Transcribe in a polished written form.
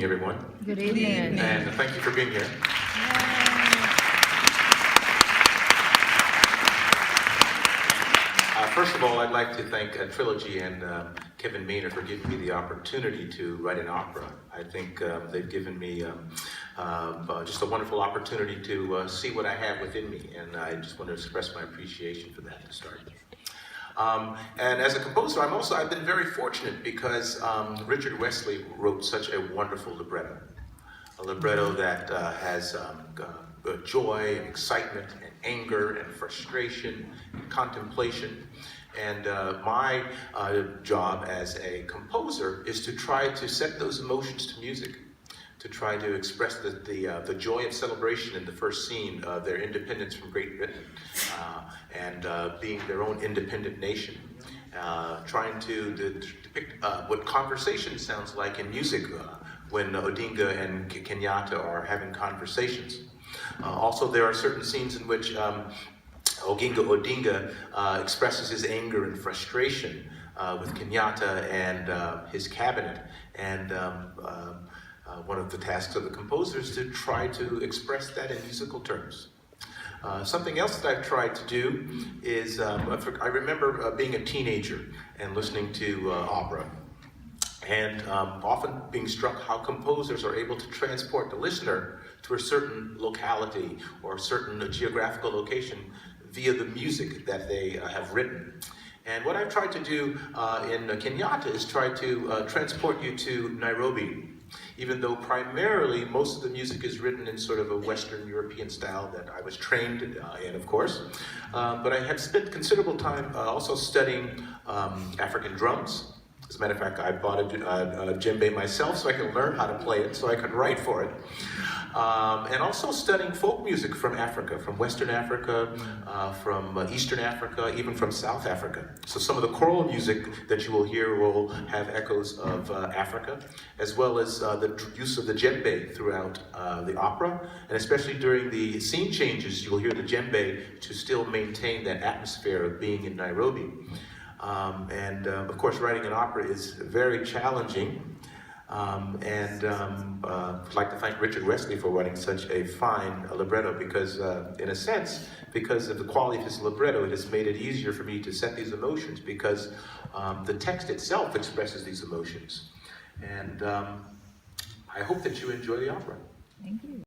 everyone. Good evening. And thank you for being here. First of all, I'd like to thank Trilogy and Kevin Maynard for giving me the opportunity to write an opera. I think they've given me just a wonderful opportunity to see what I have within me, and I just want to express my appreciation for that to start. And as a composer, I've been very fortunate because Richard Wesley wrote such a wonderful libretto. A libretto that has joy and excitement and anger and frustration and contemplation. And my job as a composer is to try to set those emotions to music, to try to express the joy of celebration in the first scene of their independence from Great Britain and being their own independent nation. Trying to depict what conversation sounds like in music when Odinga and Kenyatta are having conversations. Also, there are certain scenes in which Odinga expresses his anger and frustration with Kenyatta and his cabinet. And one of the tasks of the composer is to try to express that in musical terms. Something else that I've tried to do is, I remember being a teenager and listening to opera, and often being struck how composers are able to transport the listener to a certain locality or a certain geographical location via the music that they have written. And what I've tried to do in Kenyatta is try to transport you to Nairobi, even though primarily most of the music is written in sort of a Western European style that I was trained in, of course. But I have spent considerable time also studying African drums. As a matter of fact, I bought a djembe myself so I could learn how to play it, so I could write for it. And also studying folk music from Africa, from Western Africa, from Eastern Africa, even from South Africa. So some of the choral music that you will hear will have echoes of Africa, as well as the use of the djembe throughout the opera, and especially during the scene changes, you will hear the djembe to still maintain that atmosphere of being in Nairobi. Of course, writing an opera is very challenging. I'd like to thank Richard Wesley for writing such a fine libretto because, in a sense, because of the quality of his libretto, it has made it easier for me to set these emotions because the text itself expresses these emotions. And I hope that you enjoy the opera. Thank you.